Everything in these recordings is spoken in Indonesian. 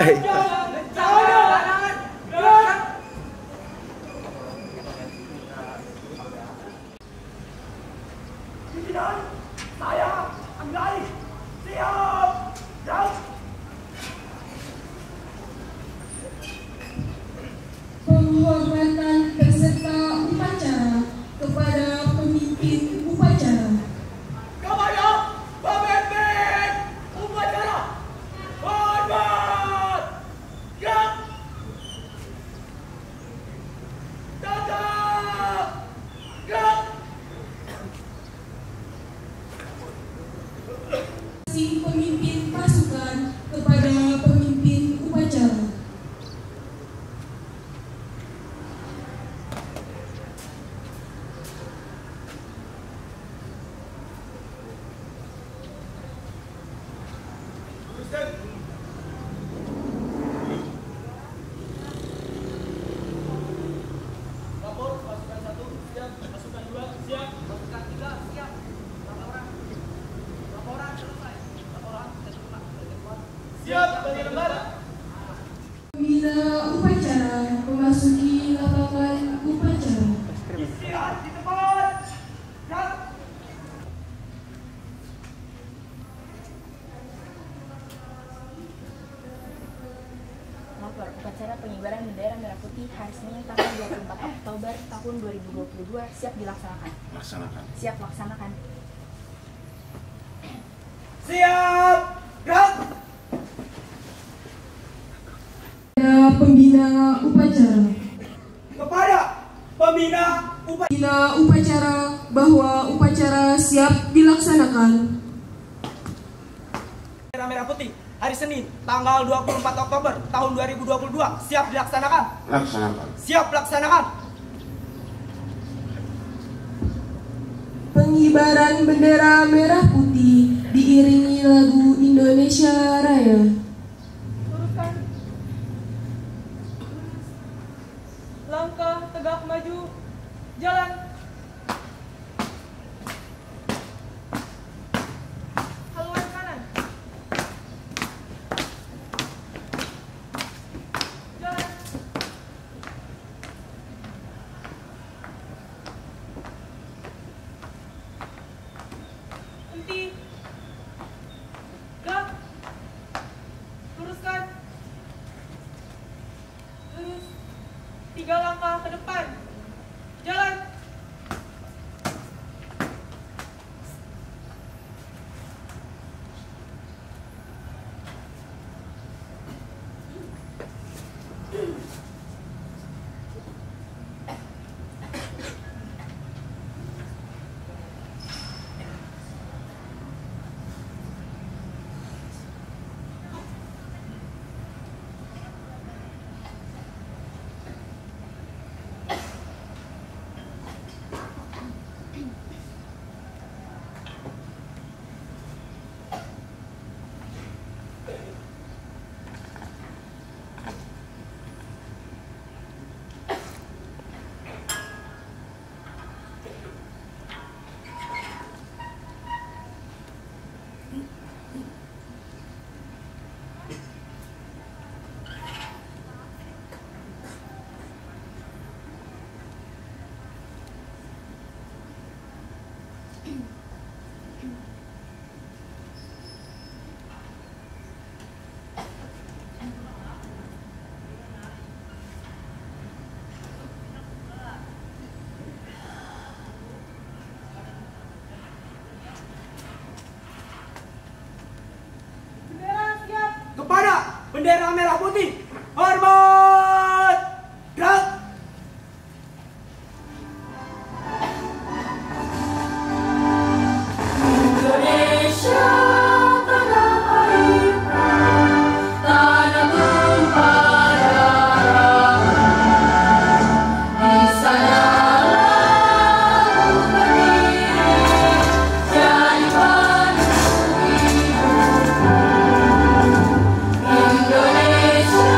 Saya Anggai siap gerak. Penghormatan peserta upacara kepada pemimpin upacara. Kepada pemimpin upacara, hormat, gerak, tetap, gerak. Si pemimpin pasukan kepada pemimpin upacara. Lapor pasukan 1 siap, pasukan 2 siap, pasukan 3 siap. Laporan selesai. Laporan siap bagi lembaga. Pembina upacara memasuki lapangan upacara. Istirahat di tempat. Gerak. Lapor upacara pengibaran bendera merah putih hari Senin tanggal 24 Oktober tahun 2022 siap dilaksanakan. Siap laksanakan. Siap. Gerak. Kepada pembina upacara. Kepada pembina upacara. Pembina upacara bahwa upacara siap dilaksanakan. Bendera merah putih hari Senin tanggal 24 Oktober tahun 2022 siap dilaksanakan. Siap laksanakan. Pengibaran bendera merah putih diiringi lagu Indonesia Raya. Luruskan. Langkah tegak maju. Jalan. Haluan kanan. Jalan. Henti. Gerak. Luruskan. Lurus. 3 langkah ke depan. Jalan. Kepada bendera merah putih, hormat, gerak. Indonesia tanah airku, tanah tumpah darah. Di sanalah ku berdiri, jadi penuh hidupku. Indonesia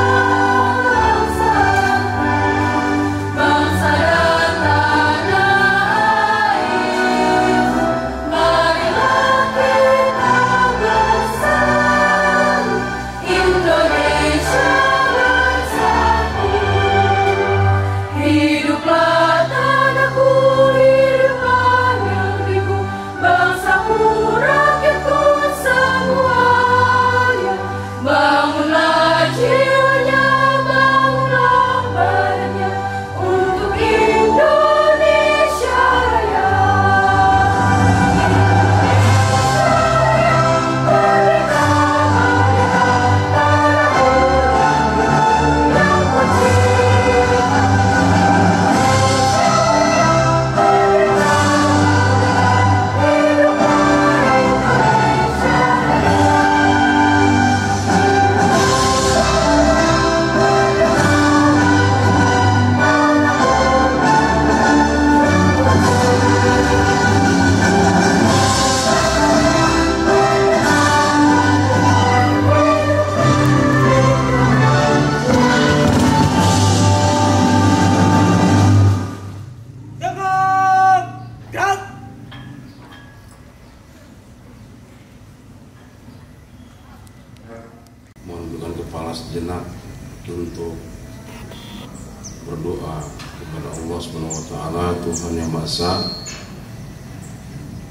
sejenak untuk berdoa kepada Allah SWT, Tuhan Yang Maha Esa,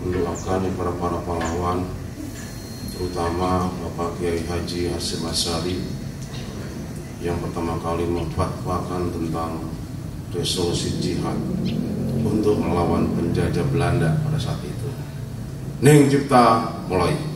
mendoakan para pahlawan, terutama Bapak Kiai Haji Hasyim Asy'ari yang pertama kali memfatwakan tentang resolusi jihad untuk melawan penjajah Belanda pada saat itu. Ning Cipta mulai.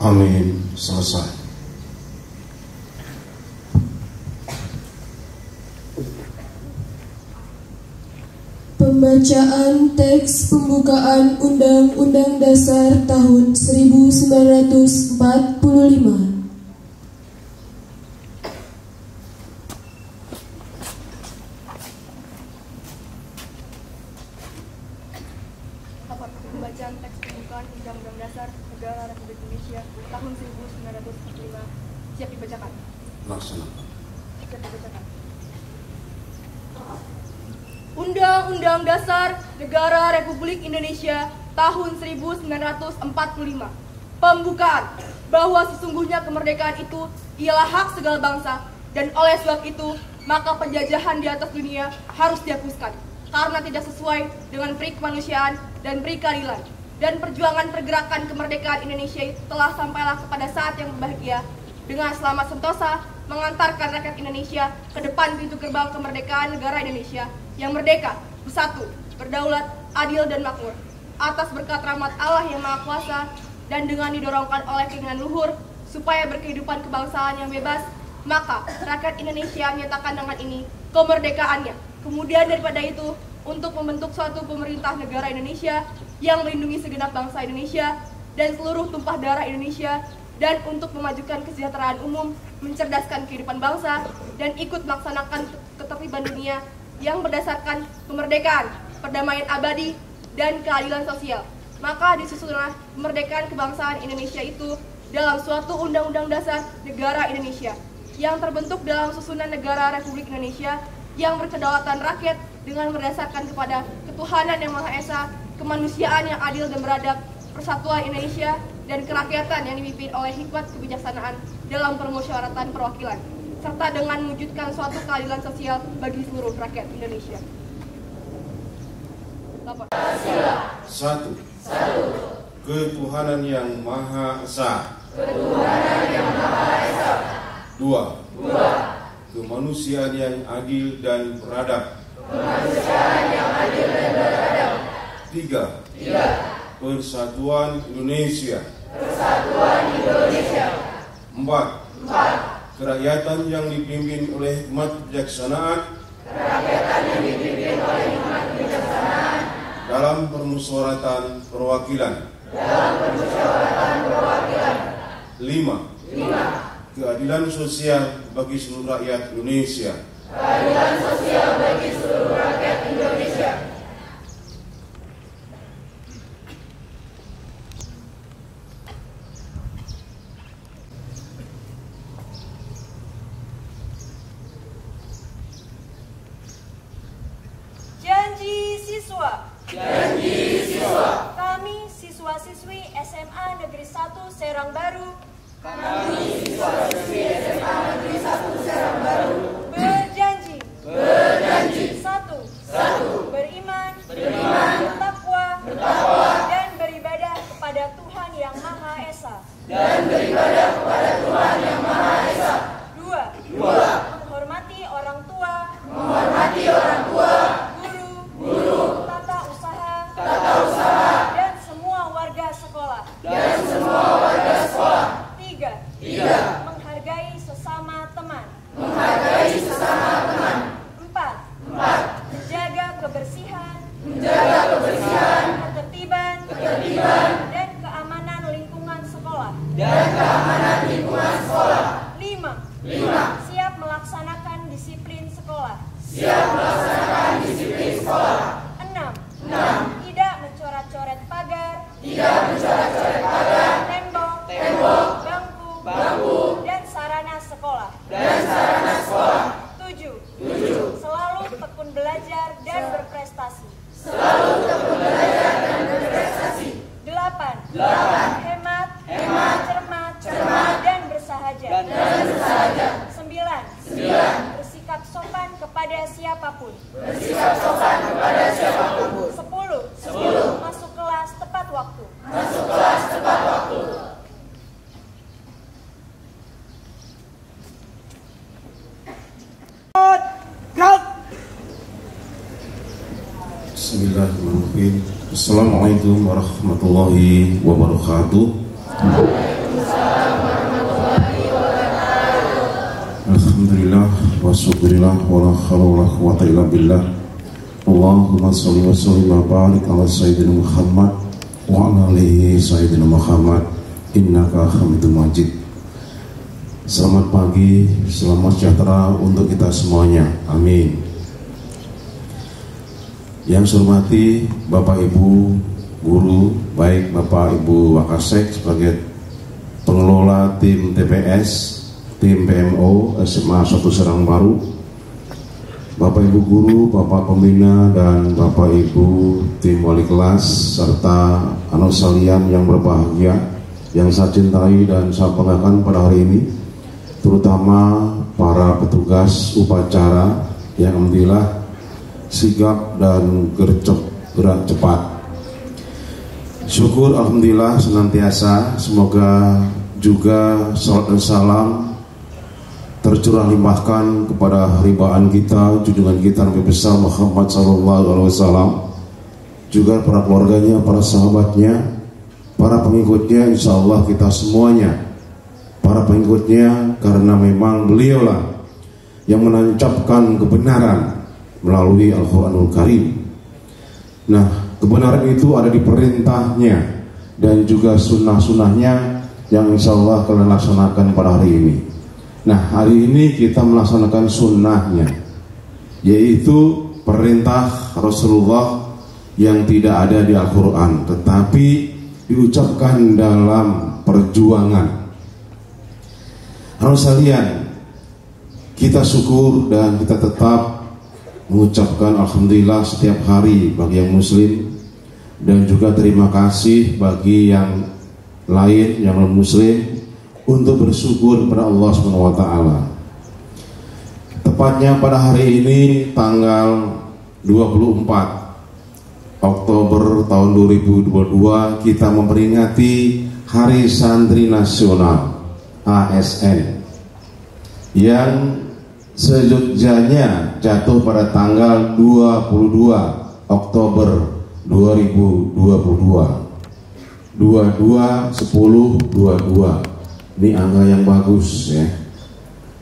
Amin. Selesai. Pembacaan teks pembukaan Undang-Undang Dasar tahun 1945. Pembacaan teks pembukaan Undang-Undang Dasar Negara Republik Indonesia tahun 1945 siap dibacakan. Laksanakan. Siap dibacakan. Undang-Undang Dasar Negara Republik Indonesia tahun 1945. Pembukaan bahwa sesungguhnya kemerdekaan itu ialah hak segala bangsa dan oleh sebab itu maka penjajahan di atas dunia harus dihapuskan karena tidak sesuai dengan peri kemanusiaan dan peri keadilan. Dan perjuangan pergerakan kemerdekaan Indonesia telah sampailah kepada saat yang berbahagia dengan selamat sentosa mengantarkan rakyat Indonesia ke depan pintu gerbang kemerdekaan negara Indonesia yang merdeka, bersatu, berdaulat, adil dan makmur atas berkat rahmat Allah yang Maha Kuasa dan dengan didorongkan oleh keinginan luhur supaya berkehidupan kebangsaan yang bebas, maka rakyat Indonesia menyatakan dengan ini kemerdekaannya. Kemudian daripada itu, untuk membentuk suatu pemerintah negara Indonesia yang melindungi segenap bangsa Indonesia dan seluruh tumpah darah Indonesia, dan untuk memajukan kesejahteraan umum, mencerdaskan kehidupan bangsa, dan ikut melaksanakan ketertiban dunia yang berdasarkan kemerdekaan, perdamaian abadi, dan keadilan sosial. Maka disusunlah kemerdekaan kebangsaan Indonesia itu dalam suatu Undang-Undang Dasar Negara Indonesia yang terbentuk dalam susunan negara Republik Indonesia yang berkedaulatan rakyat dengan berdasarkan kepada ketuhanan yang Maha Esa, kemanusiaan yang adil dan beradab, persatuan Indonesia, dan kerakyatan yang dipimpin oleh hikmat kebijaksanaan dalam permusyawaratan perwakilan, serta dengan mewujudkan suatu keadilan sosial bagi seluruh rakyat Indonesia. Lapor. 1. Ketuhanan yang Maha Esa. 2. Kemanusiaan yang adil dan beradab. 3. Persatuan Indonesia. 4. Kerakyatan yang dipimpin oleh hikmat kebijaksanaan. dalam permusyawaratan perwakilan. 5. Keadilan sosial bagi seluruh rakyat Indonesia. Janji siswa. Kami siswa-siswi SMA Negeri 1 Serang Baru. Berjanji. 1. Beriman. Bertakwa. Dan beribadah kepada Tuhan Yang Maha Esa. 2. Menghormati orang tua. Guru. Tata usaha. Dan semua warga sekolah. 3. Menghargai sesama teman. 4. Menjaga kebersihan. Ketertiban. Dan keamanan lingkungan sekolah. 5. Siap melaksanakan disiplin sekolah. 6. Tidak mencoret-coret pagar. Tembok. Bangku. Dan sarana sekolah. 7. Selalu tekun belajar dan berprestasi. 8. Hemat, cermat, dan bersahaja. 9. Bersikap sopan kepada siapapun. 10. Masuk kelas tepat waktu. Bismillahirrahmanirrahim. Assalamualaikum warahmatullahi wabarakatuh. Alhamdulillah wa syukurillah wa la hawla wa la quwwata illa billah. Allahumma sholli wa sallim wa barik ala sayyidina Muhammad wa ala alihi sayyidina Muhammad innaka Hamidum Majid. Selamat pagi, selamat sejahtera untuk kita semuanya. Amin. Yang saya hormati Bapak Ibu guru, baik Bapak Ibu Wakasek sebagai pengelola tim TPS, tim PMO SMA 1 Serang Baru, Bapak Ibu guru, Bapak pembina, dan Bapak Ibu tim wali kelas, serta anak sekalian yang berbahagia, yang saya cintai dan saya banggakan pada hari ini, terutama para petugas upacara yang alhamdulillah sigap dan gerak cepat. Syukur alhamdulillah senantiasa, semoga juga salat dan salam tercurah limpahkan kepada haribaan kita, junjungan kita Nabi besar Muhammad SAW, juga para keluarganya, para sahabatnya, para pengikutnya, insya Allah kita semuanya para pengikutnya, karena memang beliaulah yang menancapkan kebenaran melalui Al-Quranul Karim. Nah, kebenaran itu ada di perintahnya dan juga sunnah-sunnahnya yang insya Allah kalian laksanakan pada hari ini. Nah, hari ini kita melaksanakan sunnahnya, yaitu perintah Rasulullah yang tidak ada di Al-Quran, tetapi diucapkan dalam perjuangan. Harus sekalian, kita syukur dan kita tetap mengucapkan alhamdulillah setiap hari bagi yang muslim, dan juga terima kasih bagi yang lain yang non muslim untuk bersyukur kepada Allah SWT. Tepatnya pada hari ini tanggal 24 Oktober tahun 2022 kita memperingati Hari Santri Nasional ASN yang sejogjanya jatuh pada tanggal 22 Oktober 2022. 22 10 22. Ini angka yang bagus ya.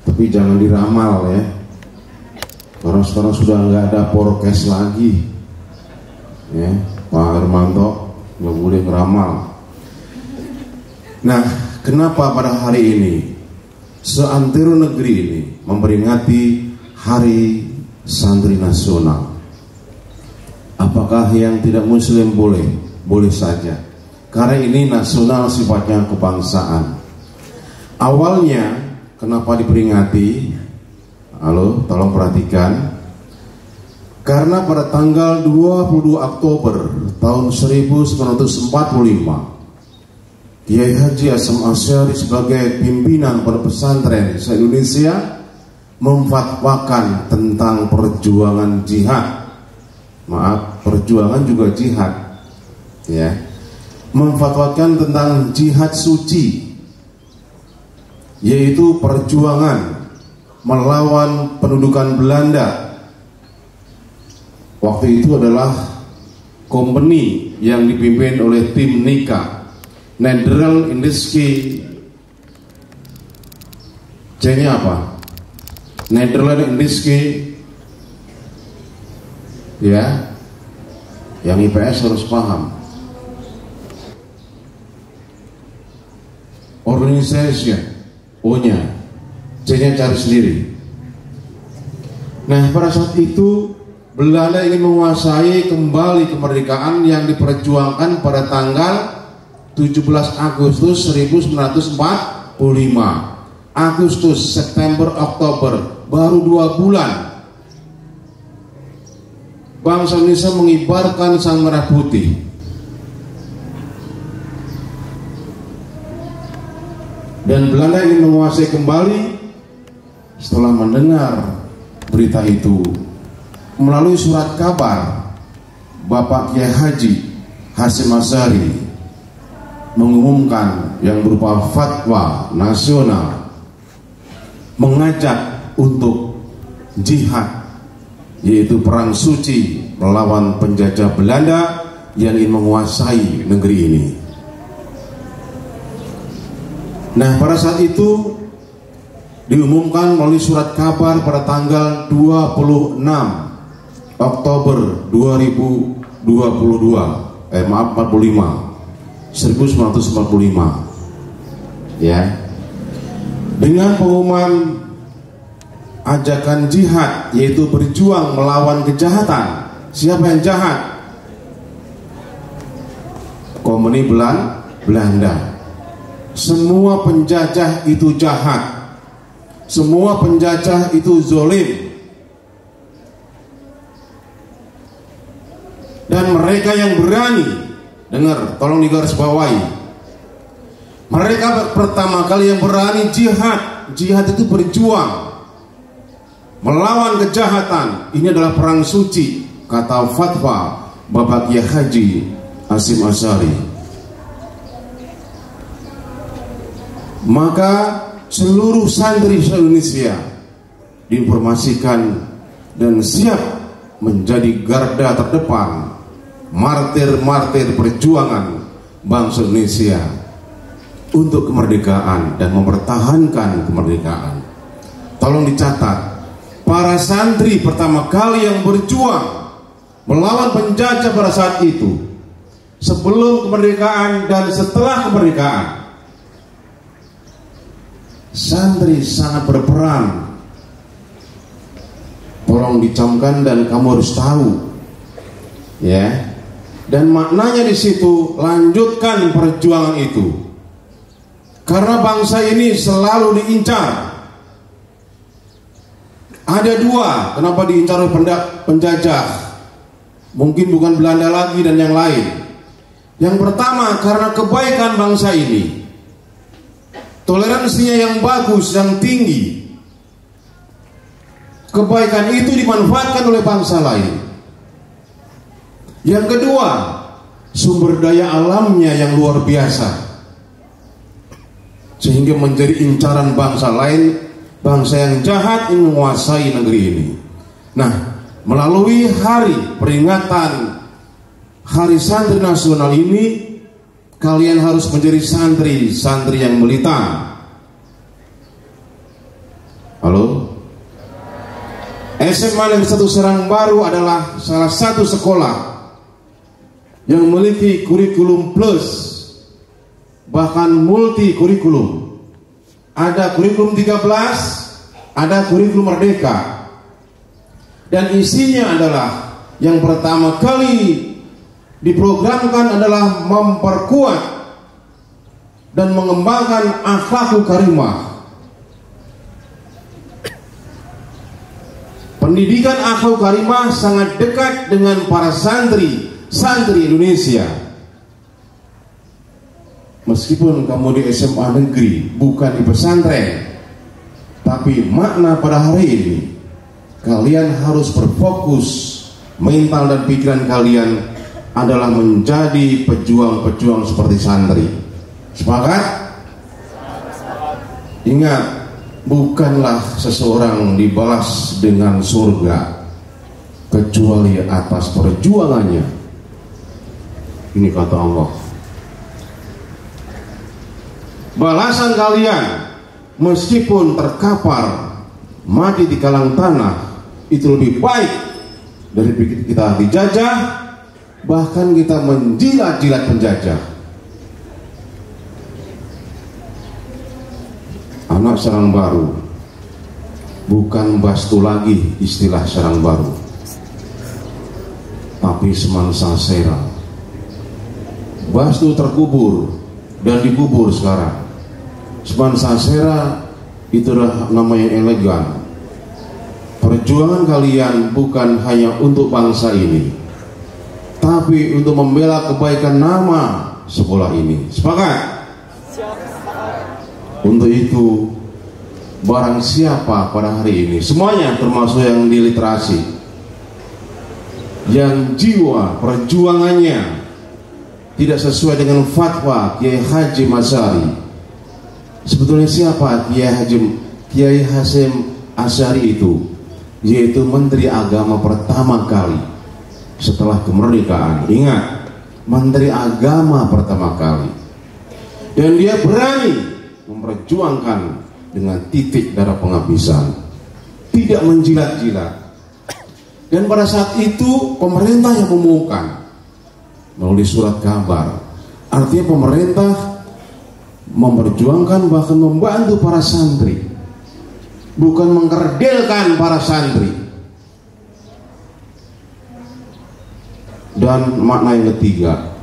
Tapi jangan diramal ya. Karena sekarang sudah nggak ada forecast lagi. Ya. Pak Hermanto nggak boleh ngeramal. Nah, kenapa pada hari ini seantero negeri ini memperingati Hari Santri Nasional? Apakah yang tidak muslim boleh? Boleh saja, karena ini nasional, sifatnya kebangsaan. Awalnya kenapa diperingati? Halo, tolong perhatikan. Karena pada tanggal 22 Oktober tahun 1945, Kiai Haji Hasyim Asy'ari sebagai pimpinan pondok pesantren se-Indonesia memfatwakan tentang perjuangan jihad. Maaf, perjuangan juga jihad, ya. Memfatwakan tentang jihad suci, yaitu perjuangan melawan pendudukan Belanda. Waktu itu adalah company yang dipimpin oleh tim Nika, Nederland-Indische, C-nya apa? Nederland-Indische, ya, yang IPS harus paham. Organisasi, O-nya, C-nya cari sendiri. Nah, pada saat itu Belanda ingin menguasai kembali kemerdekaan yang diperjuangkan pada tanggal 17 Agustus 1945. Agustus, September, Oktober, baru 2 bulan bangsa Indonesia mengibarkan sang merah putih. Dan Belanda ingin menguasai kembali. Setelah mendengar berita itu melalui surat kabar, Bapak Kiai Haji Hasyim Asy'ari mengumumkan yang berupa fatwa nasional mengajak untuk jihad, yaitu perang suci melawan penjajah Belanda yang ingin menguasai negeri ini. Nah, pada saat itu diumumkan melalui surat kabar pada tanggal 26 Oktober 1945, ya, dengan pengumuman ajakan jihad, yaitu berjuang melawan kejahatan. Siapa yang jahat? Komuni Belanda. Semua penjajah itu jahat. Semua penjajah itu zolim. Dan mereka yang berani, dengar, tolong digarisbawahi, mereka pertama kali yang berani jihad. Jihad itu berjuang melawan kejahatan. Ini adalah perang suci, kata fatwa Bapak Kiai Haji Hasyim Asy'ari. Maka seluruh santri se-Indonesia diinformasikan dan siap menjadi garda terdepan, martir-martir perjuangan bangsa Indonesia untuk kemerdekaan dan mempertahankan kemerdekaan. Tolong dicatat, para santri pertama kali yang berjuang melawan penjajah pada saat itu, sebelum kemerdekaan dan setelah kemerdekaan, santri sangat berperan. Tolong dicamkan dan kamu harus tahu, ya. Dan maknanya di situ, lanjutkan perjuangan itu, karena bangsa ini selalu diincar. Ada dua, kenapa diincar oleh penjajah? Mungkin bukan Belanda lagi dan yang lain. Yang pertama, karena kebaikan bangsa ini, toleransinya yang bagus, yang tinggi. Kebaikan itu dimanfaatkan oleh bangsa lain. Yang kedua, sumber daya alamnya yang luar biasa, sehingga menjadi incaran bangsa lain, bangsa yang jahat ingin menguasai negeri ini. Nah, melalui hari peringatan Hari Santri Nasional ini, kalian harus menjadi santri yang militan. Halo? SMA Negeri 1 Serang Baru adalah salah satu sekolah yang memiliki kurikulum plus, bahkan multi kurikulum. Ada kurikulum 13, ada kurikulum merdeka. Dan isinya adalah yang pertama kali diprogramkan adalah memperkuat dan mengembangkan akhlakul karimah. Pendidikan akhlakul karimah sangat dekat dengan para santri Indonesia. Meskipun kamu di SMA negeri, bukan di pesantren, tapi makna pada hari ini kalian harus berfokus, mental dan pikiran kalian adalah menjadi pejuang-pejuang seperti santri. Sepakat? Ingat, bukanlah seseorang dibalas dengan surga kecuali atas perjuangannya. Ini kata Allah. Balasan kalian meskipun terkapar mati di kalang tanah itu lebih baik dari kita dijajah, bahkan kita menjilat-jilat penjajah. Anak sarang baru, bukan bastu lagi istilah sarang baru, tapi semansa sera. Bastu terkubur dan dikubur sekarang. Semansa sera itu adalah nama yang elegan. Perjuangan kalian bukan hanya untuk bangsa ini, tapi untuk membela kebaikan nama sekolah ini. Sepakat? Untuk itu, barang siapa pada hari ini, semuanya termasuk yang di literasi, yang jiwa perjuangannya tidak sesuai dengan fatwa Kiai Haji Masyari. Sebetulnya siapa Kiai Hasyim Asy'ari itu? Yaitu Menteri Agama pertama kali setelah kemerdekaan. Ingat, Menteri Agama pertama kali. Dan dia berani memperjuangkan dengan titik darah penghabisan, tidak menjilat-jilat. Dan pada saat itu pemerintah yang mengumumkan melalui surat kabar. Artinya pemerintah memperjuangkan, bahkan membantu para santri, bukan mengkerdelkan para santri. Dan makna yang ketiga,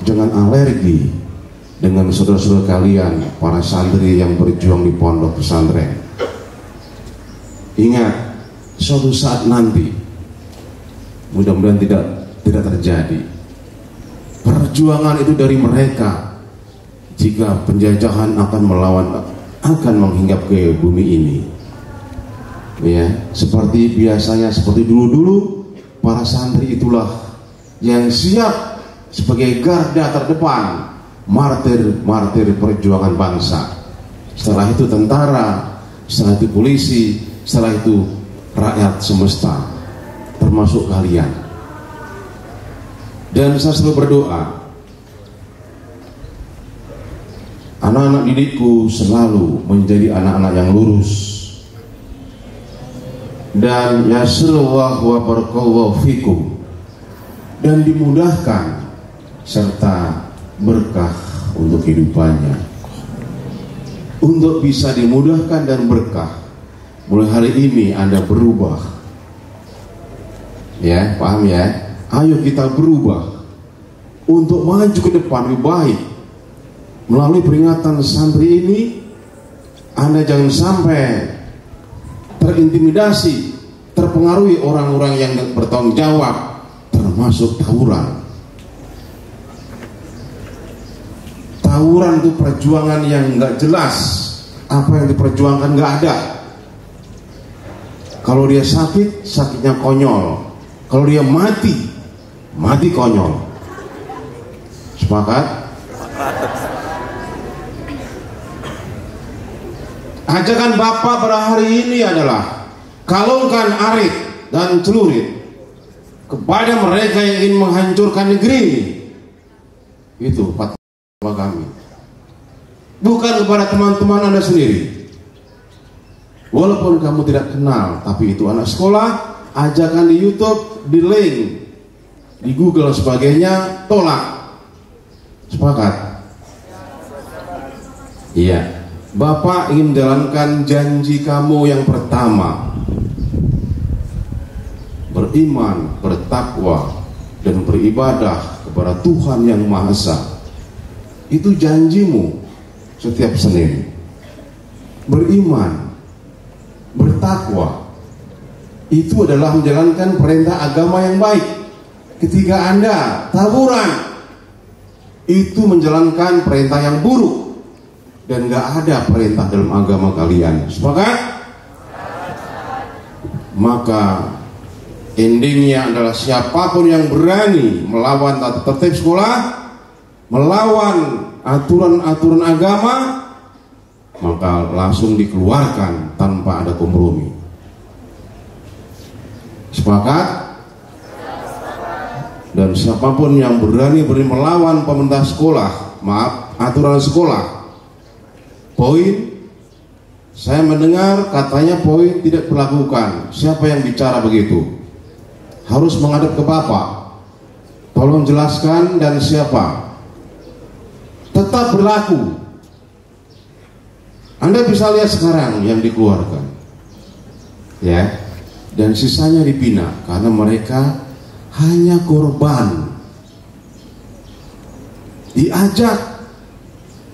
jangan alergi dengan saudara-saudara kalian, para santri yang berjuang di pondok pesantren. Ingat, suatu saat nanti, mudah-mudahan tidak terjadi, perjuangan itu dari mereka. Jika penjajahan akan menghinggap ke bumi ini, ya, seperti biasanya, seperti dulu-dulu, para santri itulah yang siap sebagai garda terdepan, martir perjuangan bangsa. Setelah itu tentara, setelah itu polisi, setelah itu rakyat semesta, termasuk kalian. Dan saya selalu berdoa, anak-anak didikku selalu menjadi anak-anak yang lurus, dan yasirullah wa barakallahu fikum, dan dimudahkan serta berkah untuk kehidupannya. Untuk bisa dimudahkan dan berkah, mulai hari ini Anda berubah. Ya, paham ya? Ayo kita berubah untuk maju ke depan lebih baik. Melalui peringatan santri ini, Anda jangan sampai terintimidasi, terpengaruhi orang-orang yang bertanggung jawab, termasuk tawuran. Tawuran itu perjuangan yang nggak jelas, apa yang diperjuangkan nggak ada. Kalau dia sakit, sakitnya konyol. Kalau dia mati, mati konyol. Sepakat? Ajakan Bapak pada hari ini adalah kalungkan arit dan celurit kepada mereka yang ingin menghancurkan negeri ini. Itu fatwa kami, bukan kepada teman-teman Anda sendiri. Walaupun kamu tidak kenal, tapi itu anak sekolah, ajakan di YouTube, di link di Google dan sebagainya, tolak. Sepakat? Iya. Bapak ingin menjalankan janji kamu yang pertama, beriman, bertakwa, dan beribadah kepada Tuhan yang Maha Esa. Itu janjimu setiap Senin. Beriman, bertakwa, itu adalah menjalankan perintah agama yang baik. Ketika Anda taburan, itu menjalankan perintah yang buruk, dan gak ada perintah dalam agama kalian. Sepakat? Maka endingnya adalah siapapun yang berani melawan tata tertib sekolah, melawan aturan-aturan agama, maka langsung dikeluarkan tanpa ada kompromi. Sepakat? Dan siapapun yang berani melawan pemerintah sekolah, aturan sekolah. Poin, saya mendengar katanya poin tidak dilakukan. Siapa yang bicara begitu? Harus menghadap ke Bapak. Tolong jelaskan dan siapa? Tetap berlaku. Anda bisa lihat sekarang yang dikeluarkan, ya, dan sisanya dibina karena mereka hanya korban. Diajak,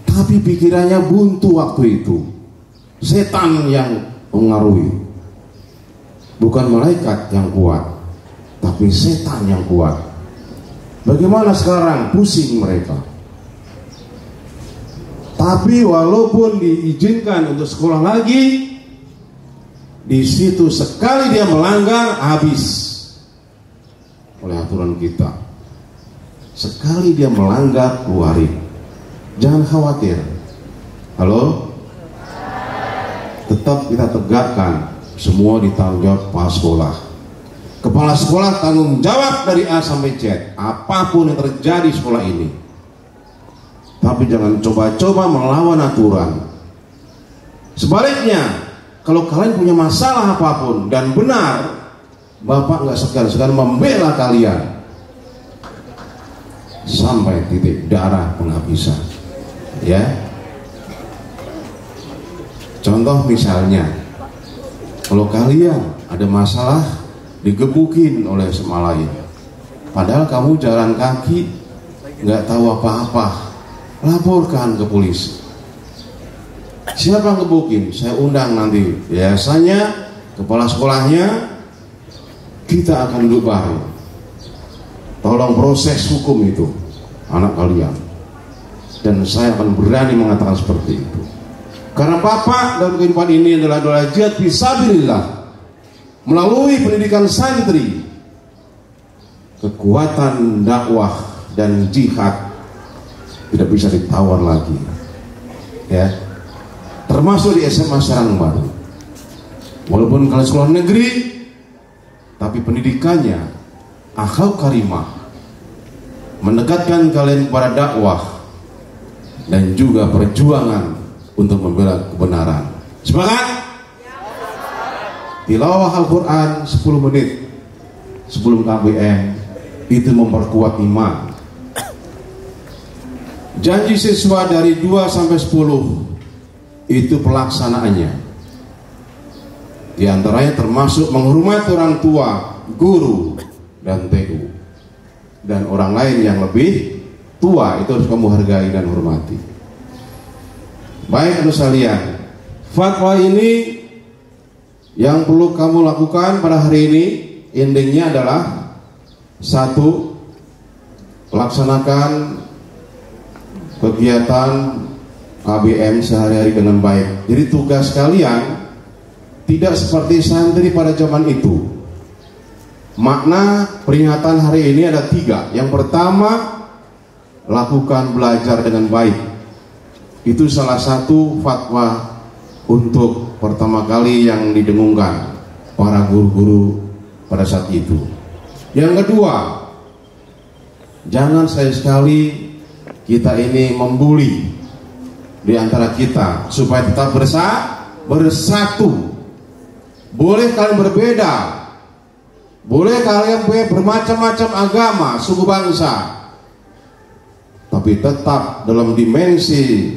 tapi pikirannya buntu waktu itu. Setan yang mengaruhi, bukan malaikat yang kuat, tapi setan yang kuat. Bagaimana sekarang? Pusing mereka. Tapi walaupun diizinkan untuk sekolah lagi, di situ sekali dia melanggar, habis oleh aturan kita. Sekali dia melanggar, keluarin. Jangan khawatir. Halo? Tetap kita tegakkan, semua ditanggung jawab kepala sekolah. Kepala sekolah tanggung jawab dari A sampai Z, apapun yang terjadi di sekolah ini. Tapi jangan coba-coba melawan aturan. Sebaliknya, kalau kalian punya masalah apapun dan benar, Bapak nggak segan-segan membela kalian sampai titik darah penghabisan. Ya, contoh misalnya, kalau kalian ada masalah digebukin oleh sama lain, padahal kamu jalan kaki nggak tahu apa-apa, laporkan ke polisi. Siapa yang gebukin? Saya undang nanti. Biasanya kepala sekolahnya. Kita akan duduk bareng. Tolong proses hukum itu anak kalian. Dan saya akan berani mengatakan seperti itu. Karena Bapak dalam kehidupan ini adalah jihad fisabilillah. Melalui pendidikan santri, kekuatan dakwah dan jihad tidak bisa ditawar lagi. Ya, termasuk di SMA Sarangbaru. Walaupun kalian sekolah negeri, tapi pendidikannya akhlak karimah, mendekatkan kalian kepada dakwah dan juga perjuangan untuk membela kebenaran. Semangat? Tilawah Al-Quran 10 menit sebelum KBM itu memperkuat iman. Janji siswa dari 2 sampai 10 itu pelaksanaannya. Di antaranya termasuk menghormati orang tua, guru, dan TU. Dan orang lain yang lebih tua itu harus kamu hargai dan hormati. Baik, anak sekalian, fatwa ini yang perlu kamu lakukan pada hari ini, endingnya adalah 1. Laksanakan kegiatan KBM sehari-hari dengan baik. Jadi tugas kalian tidak seperti santri pada zaman itu. Makna peringatan hari ini ada 3. Yang pertama, lakukan belajar dengan baik. Itu salah satu fatwa untuk pertama kali yang didengungkan para guru-guru pada saat itu. Yang kedua, jangan sekali-sekali kita ini membuli di antara kita supaya tetap bersatu. Boleh kalian berbeda Boleh kalian punya bermacam-macam agama, suku bangsa, tapi tetap dalam dimensi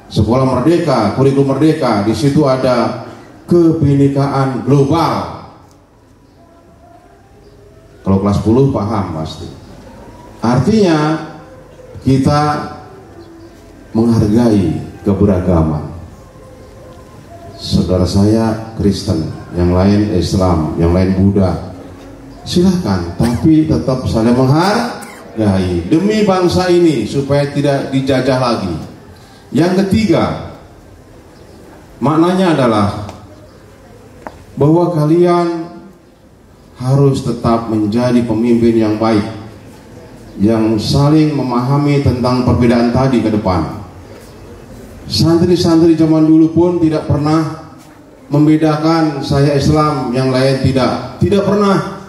sekolah merdeka, kurikulum merdeka, di situ ada kebinekaan global. Kalau kelas 10 paham pasti. Artinya kita menghargai keberagaman. Saudara saya Kristen, yang lain Islam, yang lain Buddha, silahkan, tapi tetap saling menghargai demi bangsa ini supaya tidak dijajah lagi. Yang ketiga, maknanya adalah bahwa kalian harus tetap menjadi pemimpin yang baik, yang saling memahami tentang perbedaan tadi ke depan. Santri-santri zaman dulu pun tidak pernah membedakan saya Islam, yang lain tidak pernah.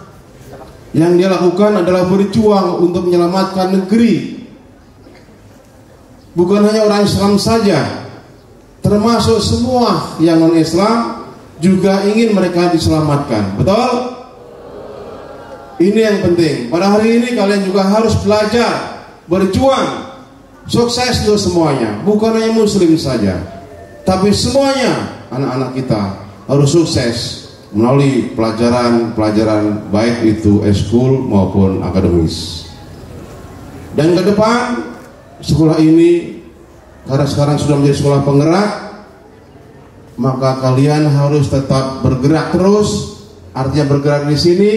Yang dia lakukan adalah berjuang untuk menyelamatkan negeri. Bukan hanya orang Islam saja, termasuk semua yang non-Islam juga ingin mereka diselamatkan. Betul? Ini yang penting. Pada hari ini kalian juga harus belajar, berjuang, sukses untuk semuanya. Bukan hanya Muslim saja, tapi semuanya anak-anak kita harus sukses melalui pelajaran baik itu eskul maupun akademis. Dan ke depan sekolah ini, karena sekarang sudah menjadi sekolah penggerak, maka kalian harus tetap bergerak terus. Artinya bergerak di sini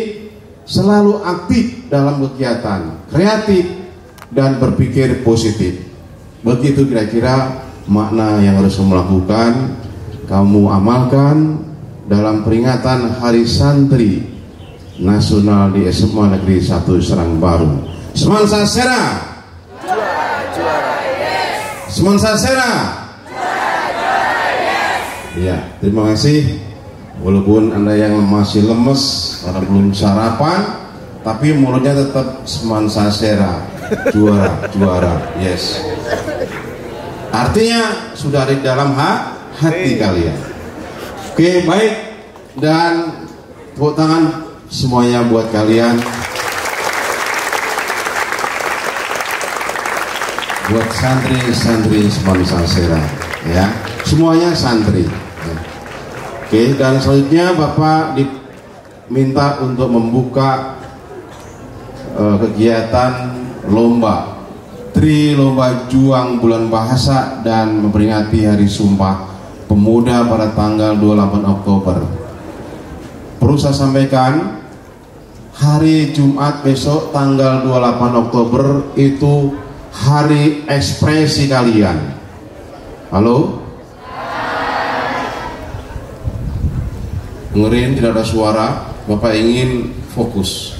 selalu aktif dalam kegiatan kreatif dan berpikir positif. Begitu kira-kira makna yang harus kamu lakukan, kamu amalkan dalam peringatan Hari Santri Nasional di SMA Negeri 1 Serang Baru. Semansa Sera. Semansa Sera. Ya, terima kasih. Walaupun Anda yang masih lemes karena belum sarapan, tapi mulutnya tetap semansa Sera. Juara. Yes. Artinya sudah ada di dalam hati kalian. Oke, baik. Dan tepuk tangan semuanya buat kalian. Buat santri-santri semansa Sera, ya. Semuanya santri. Ya. Oke, dan selanjutnya Bapak diminta untuk membuka kegiatan lomba Lomba Juang Bulan Bahasa dan memperingati Hari Sumpah Pemuda pada tanggal 28 Oktober. Perlu saya sampaikan, hari Jumat besok tanggal 28 Oktober itu hari ekspresi kalian. Halo? Dengerin, tidak ada suara. Bapak ingin fokus.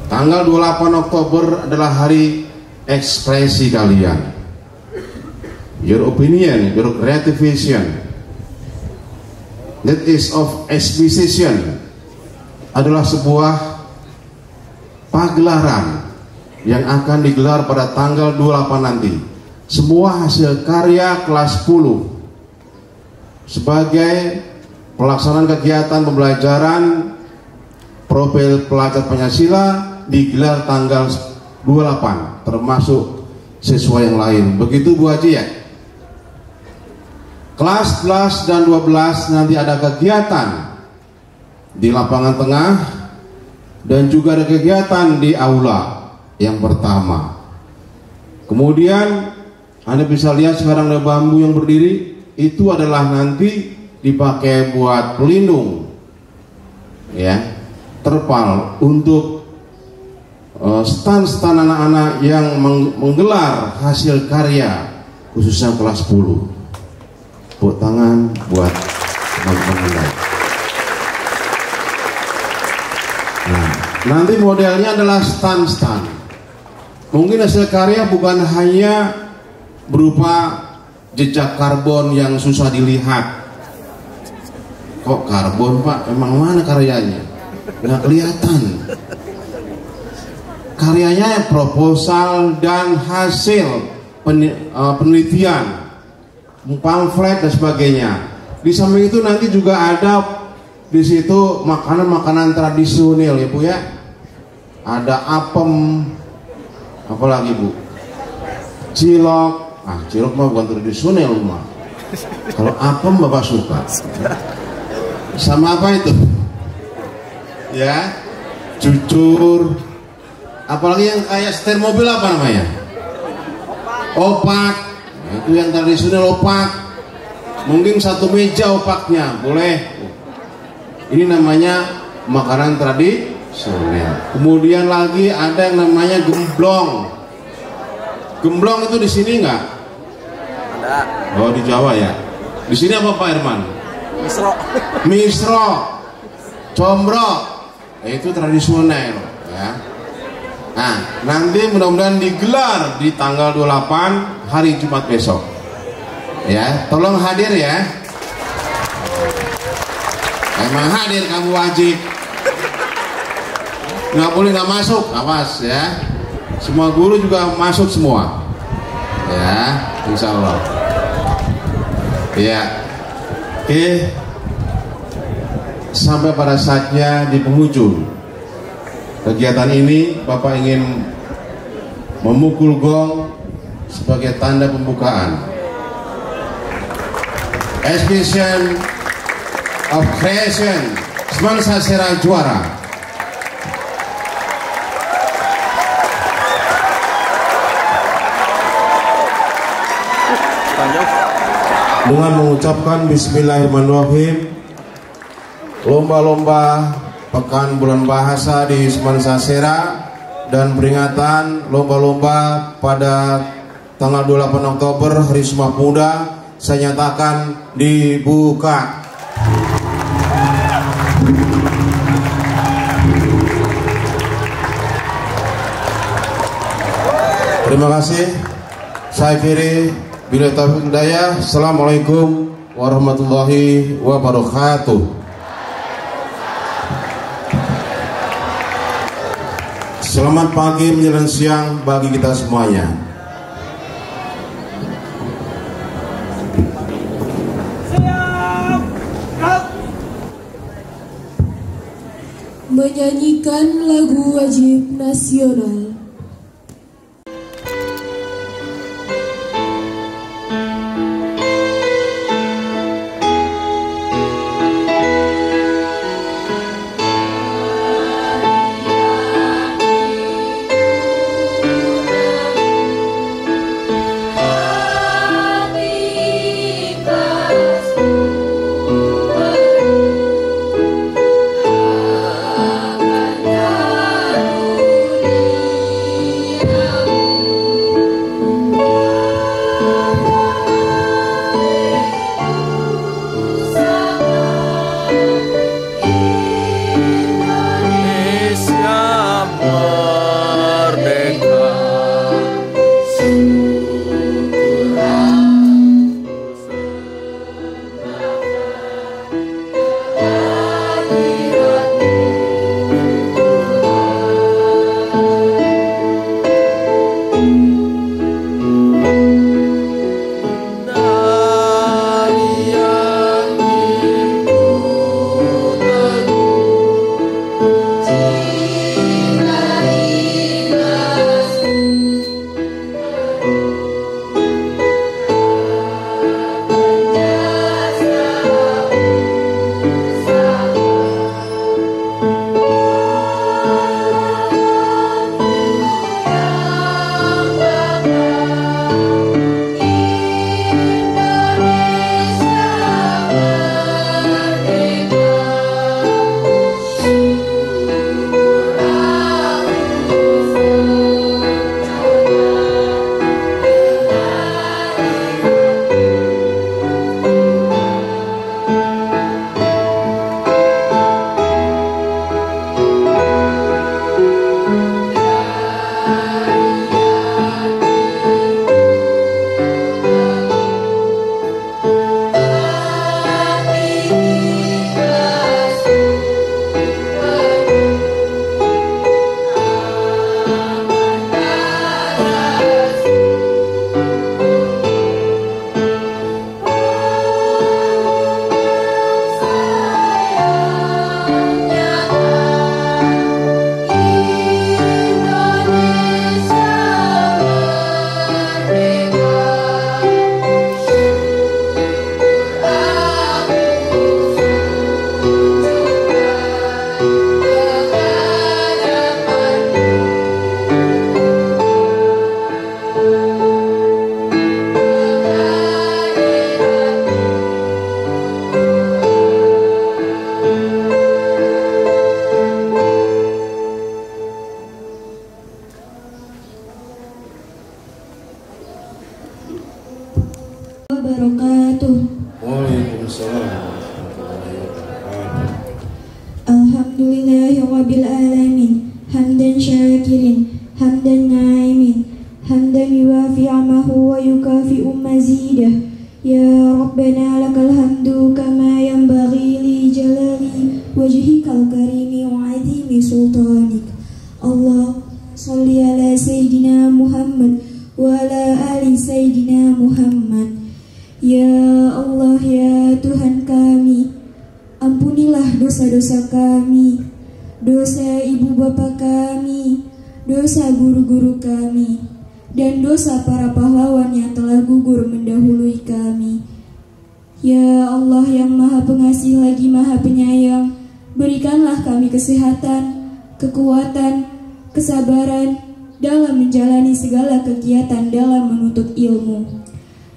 Tanggal 28 Oktober adalah hari ekspresi kalian. Your opinion, your creative vision, that is of exposition, adalah sebuah pagelaran yang akan digelar pada tanggal 28 nanti. Semua hasil karya kelas 10 sebagai pelaksanaan kegiatan pembelajaran profil pelajar Pancasila digelar tanggal 28, termasuk siswa yang lain. Begitu Bu Haji ya? Kelas 11 dan 12 nanti ada kegiatan di lapangan tengah dan juga ada kegiatan di aula yang pertama. Kemudian Anda bisa lihat sekarang ada bambu yang berdiri, itu adalah nanti dipakai buat pelindung, ya, terpal untuk stand-stand anak-anak yang menggelar hasil karya khususnya kelas 10. Tepuk tangan buat teman-teman. Nah, nanti modelnya adalah stand-stand. Mungkin hasil karya bukan hanya berupa jejak karbon yang susah dilihat. Kok karbon Pak? Emang mana karyanya? Nggak kelihatan. Karyanya proposal dan hasil penelitian, pamflet dan sebagainya. Di samping itu nanti juga ada di situ makanan-makanan tradisional ya Bu ya. Ada apem, apalagi Bu? Cilok. Ah, cilok mah bukan tradisional mah. Kalau apem Bapak suka. Sama apa itu? Ya, cucur. Apalagi yang kayak setir mobil apa namanya? Opak. Nah, itu yang tradisional opak. Mungkin satu meja opaknya, boleh. Ini namanya makanan tradisional. Kemudian lagi ada yang namanya gemblong. Gemblong itu di sini enggak? Ada. Oh, di Jawa ya. Di sini apa Pak Herman? Misro. Misro. Combro. Itu tradisional ya. Nah, nanti mudah-mudahan digelar di tanggal 28 hari Jumat besok. Ya, tolong hadir ya. Emang hadir kamu wajib. Nggak boleh nggak masuk, awas ya. Semua guru juga masuk semua. Ya, insya Allah. Ya, oke. Sampai pada saatnya di penghujung kegiatan ini, Bapak ingin memukul gong sebagai tanda pembukaan. Exhibition of Creation Semansasera juara. Dengan mengucapkan Bismillahirrahmanirrahim, lomba-lomba Pekan Bulan Bahasa di Semansasera dan peringatan lomba-lomba pada tanggal 28 Oktober Hari Sumpah Pemuda saya nyatakan dibuka. Terima kasih. Saya kiri bila taufiq hidayah. Assalamualaikum warahmatullahi wabarakatuh. Selamat pagi menjelang siang bagi kita semuanya. Menyanyikan lagu wajib nasional. رب العالمين حمدا شاكرين حمدا ناعمين حمدا يوافي نعمه ويكافئ مزيده يا ربنا لك الحمد كما ينبغي لجلال وجهك الكريم وعظيم سلطانك الله صل على سيدنا محمد وعلى آل سيدنا Muhammad. Ya Allah, ya Tuhan kami, ampunilah dosa-dosa kami, dosa ibu bapa kami, dosa guru-guru kami, dan dosa para pahlawan yang telah gugur mendahului kami. Ya Allah yang maha pengasih lagi maha penyayang, berikanlah kami kesehatan, kekuatan, kesabaran dalam menjalani segala kegiatan dalam menuntut ilmu.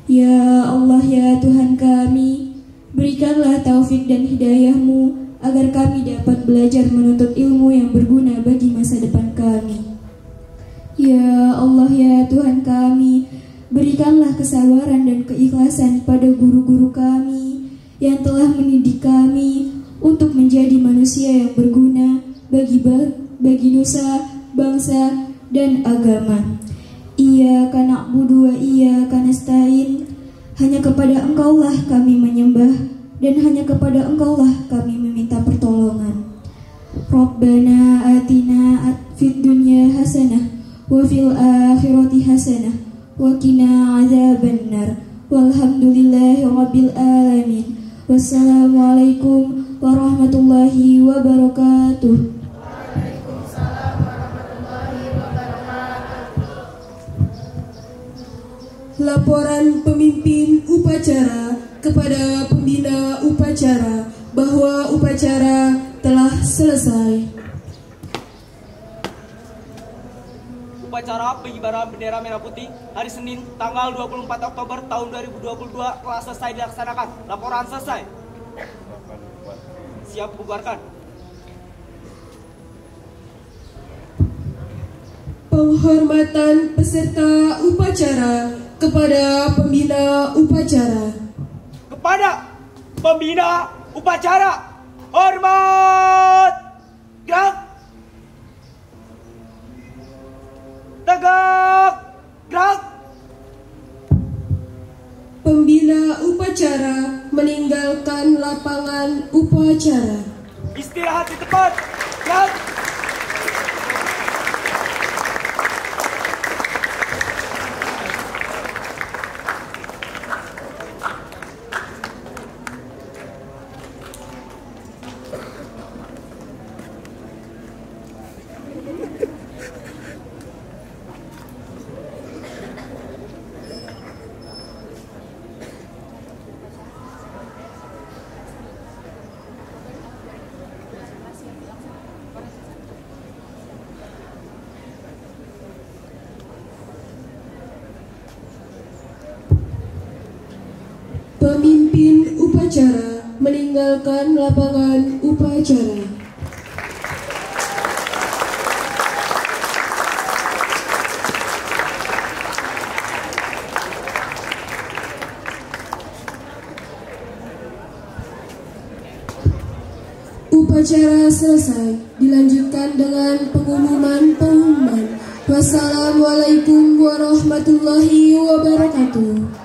Ya Allah, ya Tuhan kami, berikanlah taufik dan hidayah-Mu agar kami dapat belajar menuntut ilmu yang berguna bagi masa depan kami. Ya Allah, ya Tuhan kami, berikanlah kesabaran dan keikhlasan pada guru-guru kami yang telah mendidik kami untuk menjadi manusia yang berguna bagi nusa, bangsa, dan agama. Iyyaka na'budu wa iyyaka nasta'in. Hanya kepada Engkaulah kami menyembah dan hanya kepada Engkaulah kami meminta pertolongan. Rabbana atina fid dunya hasanah wa fil akhirati hasanah wa qina adzabannar. Walhamdulillahi rabbil alamin. Wassalamualaikum warahmatullahi wabarakatuh. Laporan pemimpin upacara kepada pembina upacara bahwa upacara telah selesai. Upacara pengibaran bendera merah putih hari Senin tanggal 24 Oktober tahun 2022 telah selesai dilaksanakan. Laporan selesai. Siap bubarkan. Penghormatan peserta upacara kepada pembina upacara. Kepada pembina upacara, hormat, gerak, tegak, gerak. Pembina upacara meninggalkan lapangan upacara. Istirahat di tempat, gerak. Pemimpin upacara meninggalkan lapangan upacara. Upacara selesai, dilanjutkan dengan pengumuman. Wassalamualaikum warahmatullahi wabarakatuh.